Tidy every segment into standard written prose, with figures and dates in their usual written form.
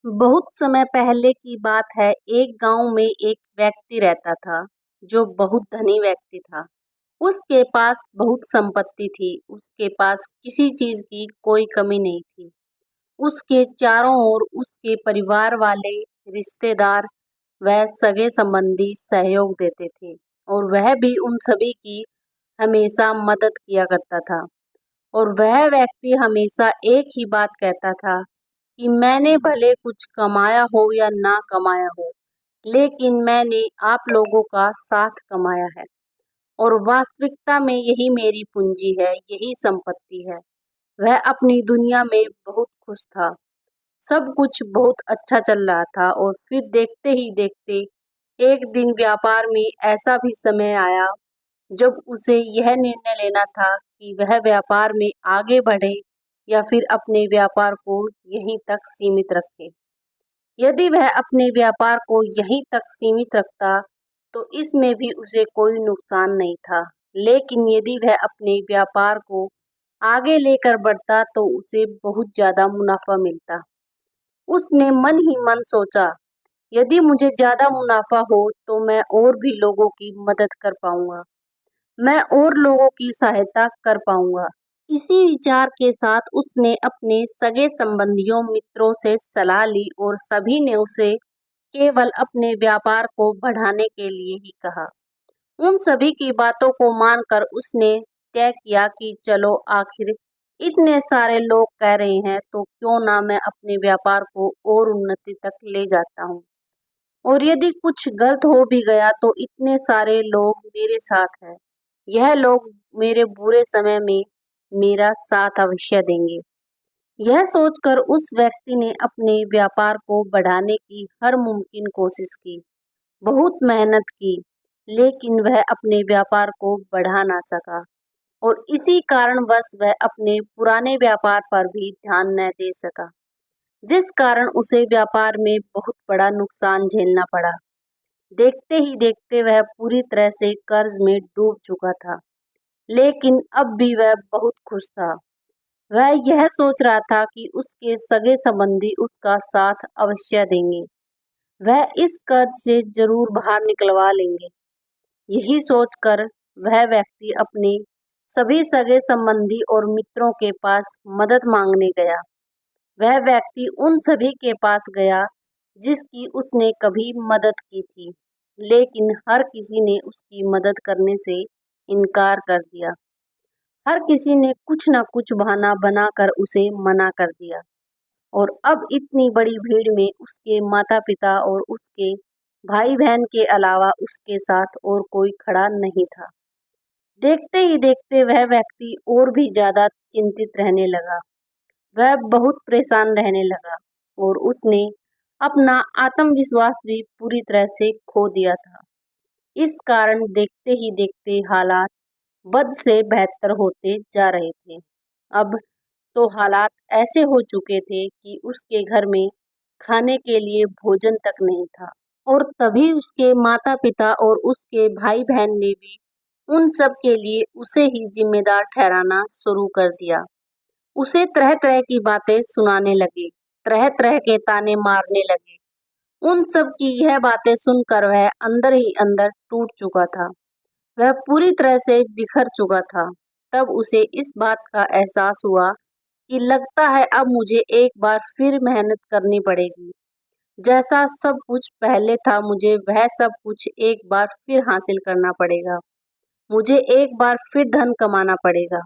बहुत समय पहले की बात है। एक गांव में एक व्यक्ति रहता था जो बहुत धनी व्यक्ति था। उसके पास बहुत संपत्ति थी। उसके पास किसी चीज की कोई कमी नहीं थी। उसके चारों ओर उसके परिवार वाले, रिश्तेदार व सगे संबंधी सहयोग देते थे और वह भी उन सभी की हमेशा मदद किया करता था। और वह व्यक्ति हमेशा एक ही बात कहता था कि मैंने भले कुछ कमाया हो या ना कमाया हो, लेकिन मैंने आप लोगों का साथ कमाया है और वास्तविकता में यही मेरी पूंजी है, यही संपत्ति है। वह अपनी दुनिया में बहुत खुश था। सब कुछ बहुत अच्छा चल रहा था और फिर देखते ही देखते एक दिन व्यापार में ऐसा भी समय आया जब उसे यह निर्णय लेना था कि वह व्यापार में आगे बढ़े या फिर अपने व्यापार को यहीं तक सीमित रखे। यदि वह अपने व्यापार को यहीं तक सीमित रखता तो इसमें भी उसे कोई नुकसान नहीं था, लेकिन यदि वह अपने व्यापार को आगे लेकर बढ़ता तो उसे बहुत ज्यादा मुनाफा मिलता। उसने मन ही मन सोचा, यदि मुझे ज्यादा मुनाफा हो तो मैं और भी लोगों की मदद कर पाऊंगा, मैं और लोगों की सहायता कर पाऊंगा। इसी विचार के साथ उसने अपने सगे संबंधियों, मित्रों से सलाह ली और सभी ने उसे केवल अपने व्यापार को बढ़ाने के लिए ही कहा। उन सभी की बातों को मानकर उसने तय किया कि चलो, आखिर इतने सारे लोग कह रहे हैं तो क्यों ना मैं अपने व्यापार को और उन्नति तक ले जाता हूँ। और यदि कुछ गलत हो भी गया तो इतने सारे लोग मेरे साथ हैं। यह लोग मेरे बुरे समय में मेरा साथ अवश्य देंगे। यह सोचकर उस व्यक्ति ने अपने व्यापार को बढ़ाने की हर मुमकिन कोशिश की, बहुत मेहनत की, लेकिन वह अपने व्यापार को बढ़ा ना सका और इसी कारणवश वह अपने पुराने व्यापार पर भी ध्यान न दे सका, जिस कारण उसे व्यापार में बहुत बड़ा नुकसान झेलना पड़ा। देखते ही देखते वह पूरी तरह से कर्ज में डूब चुका था, लेकिन अब भी वह बहुत खुश था। वह यह सोच रहा था कि उसके सगे संबंधी उसका साथ अवश्य देंगे, वह इस कर्ज से जरूर बाहर निकलवा लेंगे। यही सोचकर वह व्यक्ति अपने सभी सगे संबंधी और मित्रों के पास मदद मांगने गया। वह व्यक्ति उन सभी के पास गया जिसकी उसने कभी मदद की थी, लेकिन हर किसी ने उसकी मदद करने से इनकार कर दिया। हर किसी ने कुछ न कुछ बहाना बनाकर उसे मना कर दिया और अब इतनी बड़ी भीड़ में उसके माता-पिता और उसके भाई-बहन के अलावा उसके साथ और कोई खड़ा नहीं था। देखते ही देखते वह व्यक्ति और भी ज्यादा चिंतित रहने लगा। वह बहुत परेशान रहने लगा और उसने अपना आत्मविश्वास भी पूरी तरह से खो दिया था। इस कारण देखते ही देखते हालात बद से बेहतर होते जा रहे थे। अब तो हालात ऐसे हो चुके थे कि उसके घर में खाने के लिए भोजन तक नहीं था और तभी उसके माता-पिता और उसके भाई-बहन ने भी उन सब के लिए उसे ही जिम्मेदार ठहराना शुरू कर दिया। उसे तरह-तरह की बातें सुनाने लगे, तरह-तरह के ताने मारने लगे। उन सब की यह बातें सुनकर वह अंदर ही अंदर टूट चुका था। वह पूरी तरह से बिखर चुका था। तब उसे इस बात का एहसास हुआ कि लगता है अब मुझे एक बार फिर मेहनत करनी पड़ेगी। जैसा सब कुछ पहले था मुझे वह सब कुछ एक बार फिर हासिल करना पड़ेगा। मुझे एक बार फिर धन कमाना पड़ेगा।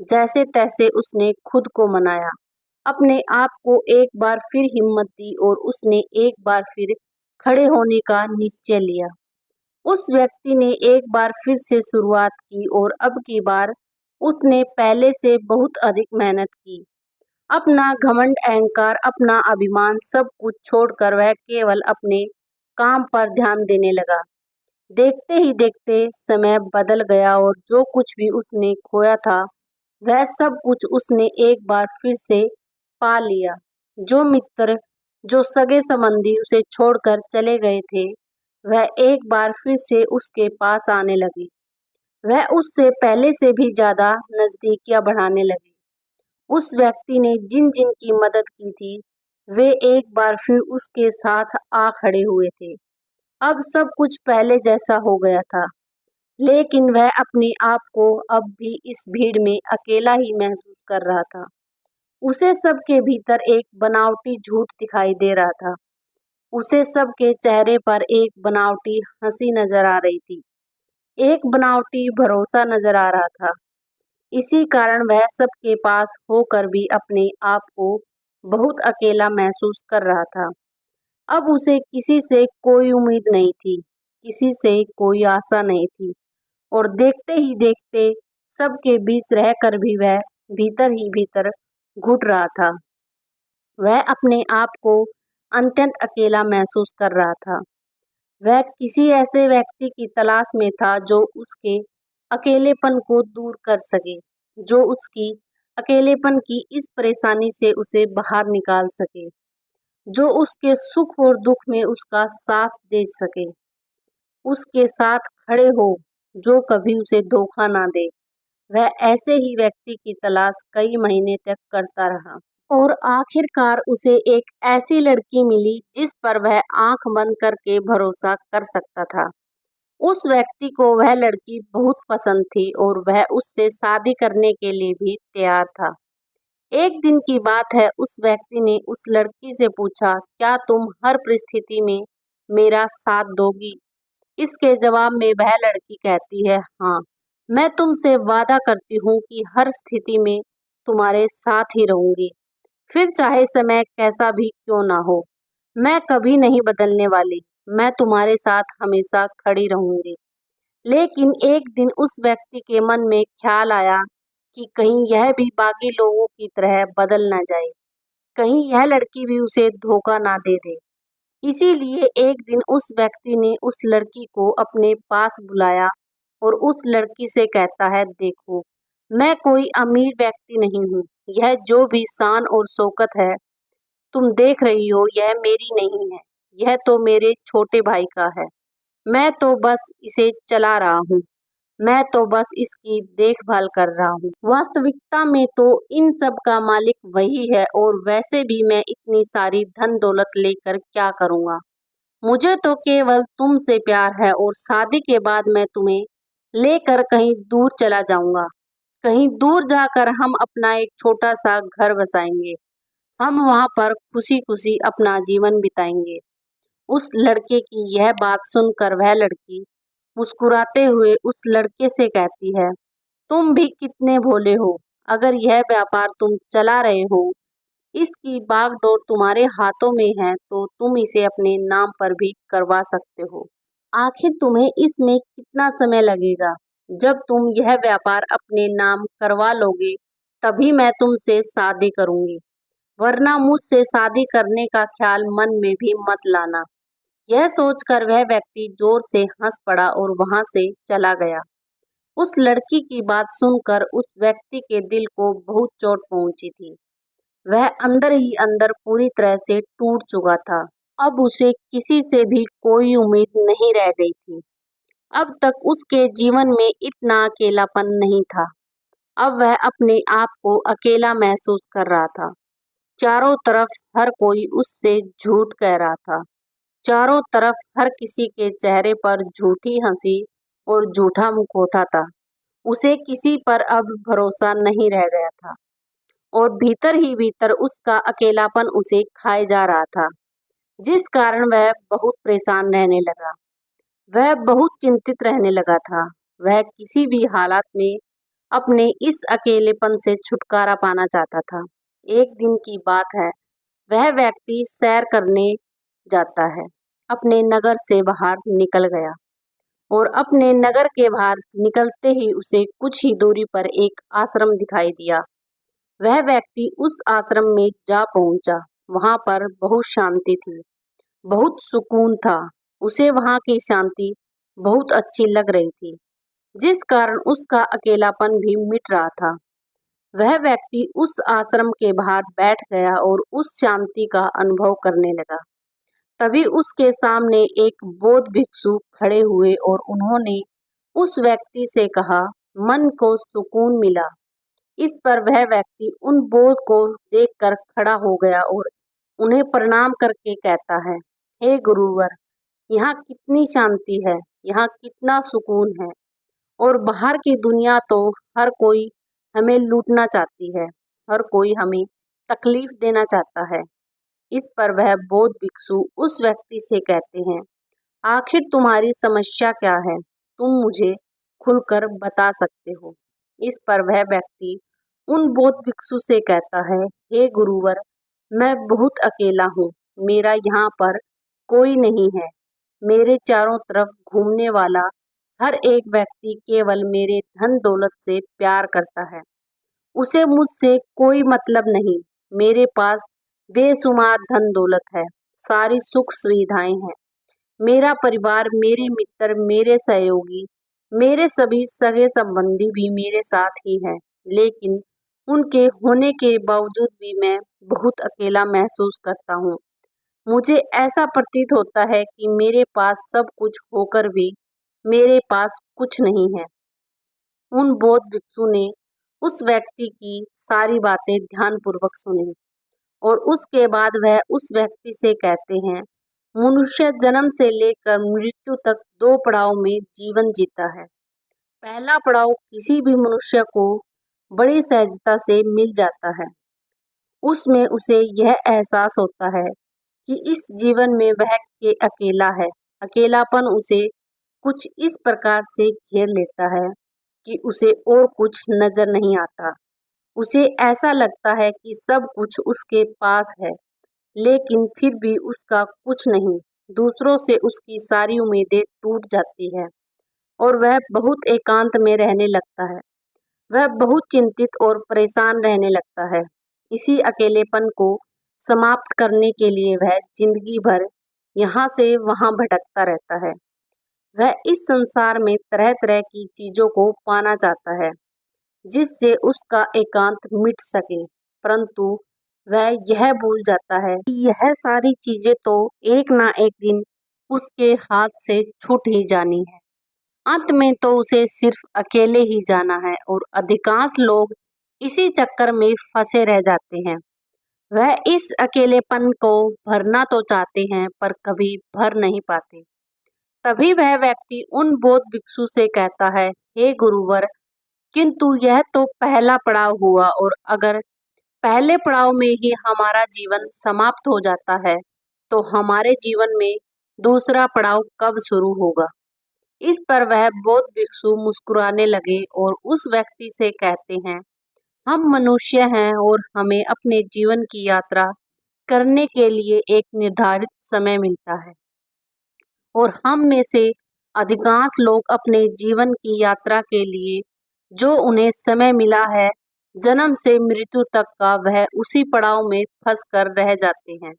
जैसे तैसे उसने खुद को मनाया, अपने आप को एक बार फिर हिम्मत दी और उसने एक बार फिर खड़े होने का निश्चय लिया। उस व्यक्ति ने एक बार फिर से शुरुआत की और अब की बार उसने पहले से बहुत अधिक मेहनत की। अपना घमंड, अहंकार, अपना अभिमान सब कुछ छोड़कर वह केवल अपने काम पर ध्यान देने लगा। देखते ही देखते समय बदल गया और जो कुछ भी उसने खोया था वह सब कुछ उसने एक बार फिर से पा लिया। जो मित्र, जो सगे संबंधी उसे छोड़कर चले गए थे, वह एक बार फिर से उसके पास आने लगे। वह उससे पहले से भी ज्यादा नजदीकियां बढ़ाने लगे। उस व्यक्ति ने जिन जिन की मदद की थी वे एक बार फिर उसके साथ आ खड़े हुए थे। अब सब कुछ पहले जैसा हो गया था, लेकिन वह अपने आप को अब भी इस भीड़ में अकेला ही महसूस कर रहा था। उसे सबके भीतर एक बनावटी झूठ दिखाई दे रहा था। उसे सबके चेहरे पर एक बनावटी हंसी नजर आ रही थी, एक बनावटी भरोसा नजर आ रहा था। इसी कारण वह सबके पास होकर भी अपने आप को बहुत अकेला महसूस कर रहा था। अब उसे किसी से कोई उम्मीद नहीं थी, किसी से कोई आशा नहीं थी, और देखते ही देखते सबके बीच रहकर भी वह भीतर ही भीतर घुट रहा था। वह अपने आप को अत्यंत अकेला महसूस कर रहा था। वह किसी ऐसे व्यक्ति की तलाश में था जो उसके अकेलेपन को दूर कर सके, जो उसकी अकेलेपन की इस परेशानी से उसे बाहर निकाल सके, जो उसके सुख और दुख में उसका साथ दे सके, उसके साथ खड़े हो, जो कभी उसे धोखा ना दे। वह ऐसे ही व्यक्ति की तलाश कई महीने तक करता रहा, और आखिरकार उसे एक ऐसी लड़की मिली जिस पर वह आंख बंद करके भरोसा कर सकता था। उस व्यक्ति को वह लड़की बहुत पसंद थी और वह उससे शादी करने के लिए भी तैयार था। एक दिन की बात है, उस व्यक्ति ने उस लड़की से पूछा, क्या तुम हर परिस्थिति में मेरा साथ दोगी? इसके जवाब में वह लड़की कहती है, हाँ, मैं तुमसे वादा करती हूँ कि हर स्थिति में तुम्हारे साथ ही रहूंगी, फिर चाहे समय कैसा भी क्यों ना हो। मैं कभी नहीं बदलने वाली, मैं तुम्हारे साथ हमेशा खड़ी रहूंगी। लेकिन एक दिन उस व्यक्ति के मन में ख्याल आया कि कहीं यह भी बाकी लोगों की तरह बदल ना जाए, कहीं यह लड़की भी उसे धोखा ना दे दे। इसीलिए एक दिन उस व्यक्ति ने उस लड़की को अपने पास बुलाया और उस लड़की से कहता है, देखो, मैं कोई अमीर व्यक्ति नहीं हूँ, यह जो भी शान और शौकत है तुम देख रही हो, यह मेरी नहीं है, यह तो मेरे छोटे भाई का है। मैं तो बस इसे चला रहा हूँ, मैं तो बस इसकी देखभाल कर रहा हूँ। वास्तविकता में तो इन सब का मालिक वही है, और वैसे भी मैं इतनी सारी धन दौलत लेकर क्या करूँगा? मुझे तो केवल तुमसे प्यार है, और शादी के बाद मैं तुम्हें लेकर कहीं दूर चला जाऊंगा। कहीं दूर जाकर हम अपना एक छोटा सा घर बसाएंगे। हम वहां पर खुशी खुशी अपना जीवन बिताएंगे। उस लड़के की यह बात सुनकर वह लड़की मुस्कुराते हुए उस लड़के से कहती है, तुम भी कितने भोले हो। अगर यह व्यापार तुम चला रहे हो, इसकी बागडोर तुम्हारे हाथों में है, तो तुम इसे अपने नाम पर भी करवा सकते हो। आखिर तुम्हें इसमें कितना समय लगेगा? जब तुम यह व्यापार अपने नाम करवा लोगे, तभी मैं तुमसे शादी करूंगी, वरना मुझसे शादी करने का ख्याल मन में भी मत लाना। यह सोचकर वह व्यक्ति जोर से हंस पड़ा और वहां से चला गया। उस लड़की की बात सुनकर उस व्यक्ति के दिल को बहुत चोट पहुंची थी। वह अंदर ही अंदर पूरी तरह से टूट चुका था। अब उसे किसी से भी कोई उम्मीद नहीं रह गई थी। अब तक उसके जीवन में इतना अकेलापन नहीं था। अब वह अपने आप को अकेला महसूस कर रहा था। चारों तरफ हर कोई उससे झूठ कह रहा था। चारों तरफ हर किसी के चेहरे पर झूठी हंसी और झूठा मुखौटा था। उसे किसी पर अब भरोसा नहीं रह गया था, और भीतर ही भीतर उसका अकेलापन उसे खाए जा रहा था, जिस कारण वह बहुत परेशान रहने लगा। वह बहुत चिंतित रहने लगा था। वह किसी भी हालात में अपने इस अकेलेपन से छुटकारा पाना चाहता था। एक दिन की बात है, वह व्यक्ति सैर करने जाता है, अपने नगर से बाहर निकल गया, और अपने नगर के बाहर निकलते ही उसे कुछ ही दूरी पर एक आश्रम दिखाई दिया। वह व्यक्ति उस आश्रम में जा पहुंचा। वहां पर बहुत शांति थी, बहुत सुकून था। उसे वहां की शांति बहुत अच्छी लग रही थी, जिस कारण उसका अकेलापन भी मिट रहा था। वह व्यक्ति उस आश्रम के बाहर बैठ गया और उस शांति का अनुभव करने लगा। तभी उसके सामने एक बौद्ध भिक्षु खड़े हुए और उन्होंने उस व्यक्ति से कहा, मन को सुकून मिला। इस पर वह व्यक्ति उन बौद्ध को देखकर खड़ा हो गया और उन्हें प्रणाम करके कहता है, हे गुरुवर, यहाँ कितनी शांति है, यहाँ कितना सुकून है। और बाहर की दुनिया तो हर कोई हमें लूटना चाहती है, हर कोई हमें तकलीफ देना चाहता है। इस पर वह बौद्ध भिक्षु उस व्यक्ति से कहते हैं, आखिर तुम्हारी समस्या क्या है? तुम मुझे खुलकर बता सकते हो। इस पर वह व्यक्ति उन बौद्ध भिक्षु से कहता है, हे गुरुवर, मैं बहुत अकेला हूँ, मेरा यहाँ पर कोई नहीं है। मेरे चारों तरफ घूमने वाला हर एक व्यक्ति केवल मेरे धन दौलत से प्यार करता है। उसे मुझसे कोई मतलब नहीं। मेरे पास बेशुमार धन दौलत है, सारी सुख सुविधाएं हैं। मेरा परिवार, मेरे मित्र, मेरे सहयोगी, मेरे सभी सगे संबंधी भी मेरे साथ ही हैं। लेकिन उनके होने के बावजूद भी मैं बहुत अकेला महसूस करता हूँ। मुझे ऐसा प्रतीत होता है कि मेरे पास सब कुछ होकर भी मेरे पास कुछ नहीं है। उन बौद्ध भिक्षु ने उस व्यक्ति की सारी बातें ध्यानपूर्वक सुनी और उसके बाद वह उस व्यक्ति से कहते हैं, मनुष्य जन्म से लेकर मृत्यु तक दो पड़ाव में जीवन जीता है। पहला पड़ाव किसी भी मनुष्य को बड़ी सहजता से मिल जाता है। उसमें उसे यह एहसास होता है कि इस जीवन में वह के अकेला है। अकेलापन उसे कुछ इस प्रकार से घेर लेता है कि उसे और कुछ नजर नहीं आता। उसे ऐसा लगता है कि सब कुछ उसके पास है, लेकिन फिर भी उसका कुछ नहीं। दूसरों से उसकी सारी उम्मीदें टूट जाती है और वह बहुत एकांत में रहने लगता है। वह बहुत चिंतित और परेशान रहने लगता है। इसी अकेलेपन को समाप्त करने के लिए वह जिंदगी भर यहाँ से वहाँ भटकता रहता है। वह इस संसार में तरह तरह की चीजों को पाना चाहता है जिससे उसका एकांत मिट सके, परंतु वह यह भूल जाता है कि यह सारी चीजें तो एक ना एक दिन उसके हाथ से छूट ही जानी है। अंत में तो उसे सिर्फ अकेले ही जाना है और अधिकांश लोग इसी चक्कर में फंसे रह जाते हैं। वह इस अकेलेपन को भरना तो चाहते हैं पर कभी भर नहीं पाते। तभी वह व्यक्ति उन बौद्ध भिक्षु से कहता है, हे गुरुवर, किंतु यह तो पहला पड़ाव हुआ और अगर पहले पड़ाव में ही हमारा जीवन समाप्त हो जाता है तो हमारे जीवन में दूसरा पड़ाव कब शुरू होगा? इस पर वह बौद्ध भिक्षु मुस्कुराने लगे और उस व्यक्ति से कहते हैं, हम मनुष्य हैं और हमें अपने जीवन की यात्रा करने के लिए एक निर्धारित समय मिलता है और हम में से अधिकांश लोग अपने जीवन की यात्रा के लिए जो उन्हें समय मिला है जन्म से मृत्यु तक का, वह उसी पड़ाव में फंस कर रह जाते हैं।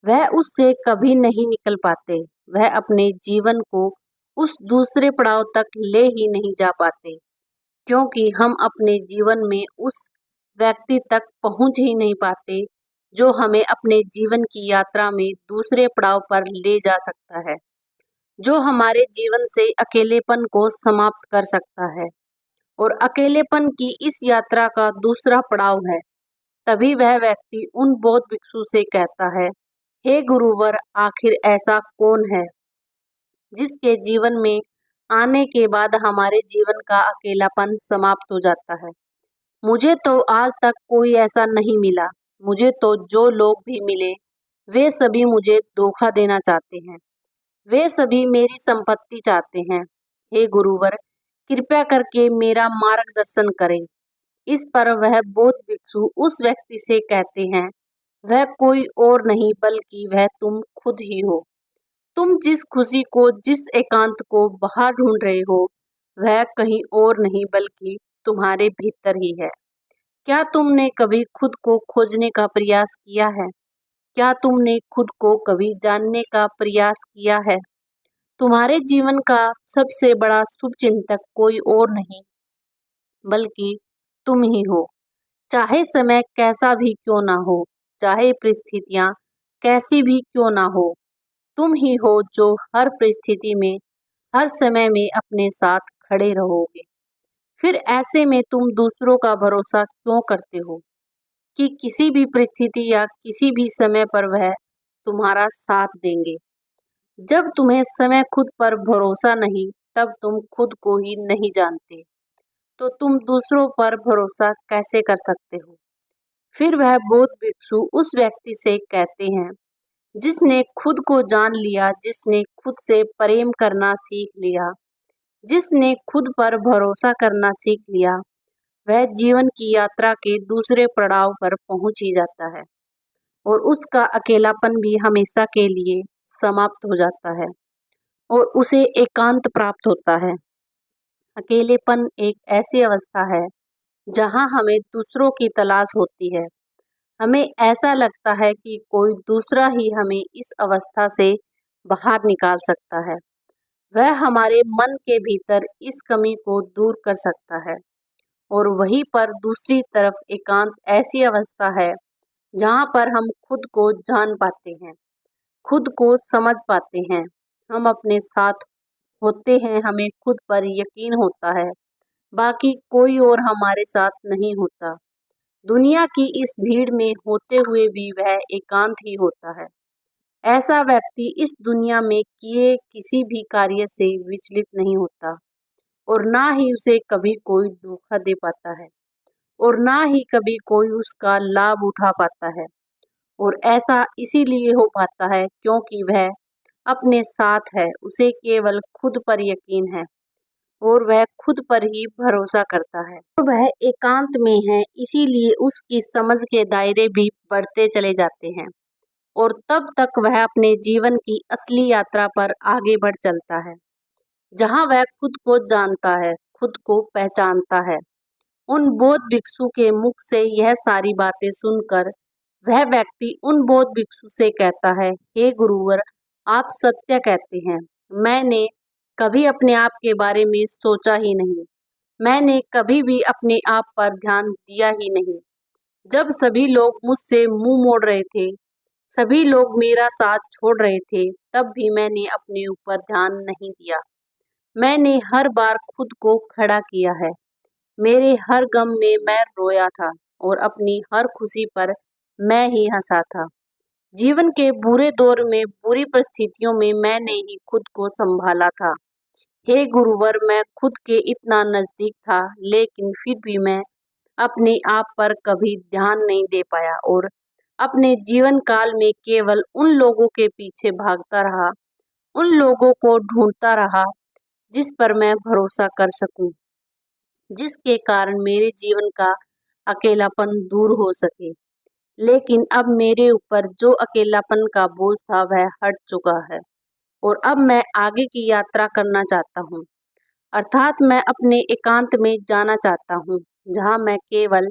वह उससे कभी नहीं निकल पाते। वह अपने जीवन को उस दूसरे पड़ाव तक ले ही नहीं जा पाते क्योंकि हम अपने जीवन में उस व्यक्ति तक पहुंच ही नहीं पाते जो हमें अपने जीवन की यात्रा में दूसरे पड़ाव पर ले जा सकता है, जो हमारे जीवन से अकेलेपन को समाप्त कर सकता है और अकेलेपन की इस यात्रा का दूसरा पड़ाव है। तभी वह व्यक्ति उन बौद्ध भिक्षु से कहता है, हे गुरुवर, आखिर ऐसा कौन है जिसके जीवन में आने के बाद हमारे जीवन का अकेलापन समाप्त हो जाता है? मुझे तो आज तक कोई ऐसा नहीं मिला। मुझे तो जो लोग भी मिले वे सभी मुझे धोखा देना चाहते हैं। वे सभी मेरी संपत्ति चाहते हैं। हे गुरुवर, कृपया करके मेरा मार्गदर्शन करें। इस पर वह बौद्ध भिक्षु उस व्यक्ति से कहते हैं, वह कोई और नहीं बल्कि वह तुम खुद ही हो। तुम जिस खुशी को, जिस एकांत को बाहर ढूंढ रहे हो, वह कहीं और नहीं बल्कि तुम्हारे भीतर ही है। क्या तुमने कभी खुद को खोजने का प्रयास किया है? क्या तुमने खुद को कभी जानने का प्रयास किया है? तुम्हारे जीवन का सबसे बड़ा शुभचिंतक कोई और नहीं बल्कि तुम ही हो। चाहे समय कैसा भी क्यों ना हो, चाहे परिस्थितियां कैसी भी क्यों ना हो, तुम ही हो जो हर परिस्थिति में, हर समय में अपने साथ खड़े रहोगे। फिर ऐसे में तुम दूसरों का भरोसा क्यों करते हो? कि किसी भी परिस्थिति या किसी भी समय पर वह तुम्हारा साथ देंगे। जब तुम्हें समय खुद पर भरोसा नहीं, तब तुम खुद को ही नहीं जानते, तो तुम दूसरों पर भरोसा कैसे कर सकते हो? फिर वह बौद्ध भिक्षु उस व्यक्ति से कहते हैं, जिसने खुद को जान लिया, जिसने खुद से प्रेम करना सीख लिया, जिसने खुद पर भरोसा करना सीख लिया, वह जीवन की यात्रा के दूसरे पड़ाव पर पहुंच ही जाता है और उसका अकेलापन भी हमेशा के लिए समाप्त हो जाता है और उसे एकांत प्राप्त होता है। अकेलेपन एक ऐसी अवस्था है जहां हमें दूसरों की तलाश होती है। हमें ऐसा लगता है कि कोई दूसरा ही हमें इस अवस्था से बाहर निकाल सकता है। वह हमारे मन के भीतर इस कमी को दूर कर सकता है। और वहीं पर दूसरी तरफ एकांत ऐसी अवस्था है जहाँ पर हम खुद को जान पाते हैं, खुद को समझ पाते हैं, हम अपने साथ होते हैं, हमें खुद पर यकीन होता है, बाकी कोई और हमारे साथ नहीं होता। दुनिया की इस भीड़ में होते हुए भी वह एकांत ही होता है। ऐसा व्यक्ति इस दुनिया में किए किसी भी कार्य से विचलित नहीं होता और ना ही उसे कभी कोई धोखा दे पाता है और ना ही कभी कोई उसका लाभ उठा पाता है। और ऐसा इसीलिए हो पाता है क्योंकि वह अपने साथ है, उसे केवल खुद पर यकीन है और वह खुद पर ही भरोसा करता है और वह एकांत में है, इसीलिए उसकी समझ के दायरे भी बढ़ते चले जाते हैं और तब तक वह अपने जीवन की असली यात्रा पर आगे बढ़ चलता है, जहां वह खुद को जानता है, खुद को पहचानता है। उन बौद्ध भिक्षु के मुख से यह सारी बातें सुनकर वह व्यक्ति उन बौद्ध भिक्षु से कहता है, हे गुरुवर, आप सत्य कहते हैं। मैंने कभी अपने आप के बारे में सोचा ही नहीं। मैंने कभी भी अपने आप पर ध्यान दिया ही नहीं। जब सभी लोग मुझसे मुंह मोड़ रहे थे, सभी लोग मेरा साथ छोड़ रहे थे, तब भी मैंने अपने ऊपर ध्यान नहीं दिया। मैंने हर बार खुद को खड़ा किया है। मेरे हर गम में मैं रोया था और अपनी हर खुशी पर मैं ही हंसा था। जीवन के बुरे दौर में, बुरी परिस्थितियों में मैंने ही खुद को संभाला था। हे गुरुवर, मैं खुद के इतना नजदीक था, लेकिन फिर भी मैं अपने आप पर कभी ध्यान नहीं दे पाया और अपने जीवन काल में केवल उन लोगों के पीछे भागता रहा, उन लोगों को ढूंढता रहा जिस पर मैं भरोसा कर सकूं, जिसके कारण मेरे जीवन का अकेलापन दूर हो सके। लेकिन अब मेरे ऊपर जो अकेलापन का बोझ था वह हट चुका है और अब मैं आगे की यात्रा करना चाहता हूँ। अर्थात मैं अपने एकांत में जाना चाहता हूँ, जहाँ मैं केवल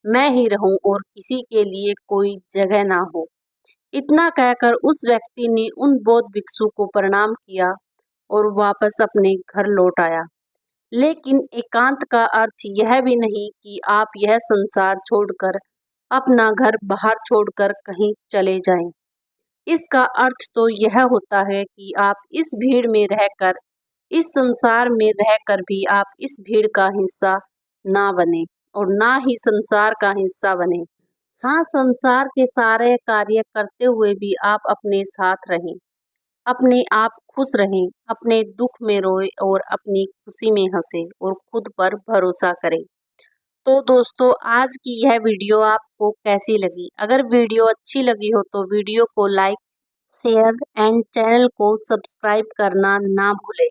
मैं ही रहूं और किसी के लिए कोई जगह ना हो। इतना कहकर उस व्यक्ति ने उन बौद्ध भिक्षु को प्रणाम किया और वापस अपने घर लौट आया। लेकिन एकांत का अर्थ यह भी नहीं कि आप यह संसार छोड़कर, अपना घर बाहर छोड़कर कहीं चले जाएं। इसका अर्थ तो यह होता है कि आप इस भीड़ में रहकर, इस संसार में रहकर भी आप इस भीड़ का हिस्सा ना बने और ना ही संसार का हिस्सा बने। हाँ, संसार के सारे कार्य करते हुए भी आप अपने साथ रहें, अपने आप खुश रहें, अपने दुख में रोए और अपनी खुशी में हंसे और खुद पर भरोसा करें। तो दोस्तों, आज की यह वीडियो आपको कैसी लगी? अगर वीडियो अच्छी लगी हो तो वीडियो को लाइक, शेयर एंड चैनल को सब्सक्राइब करना ना भूलें।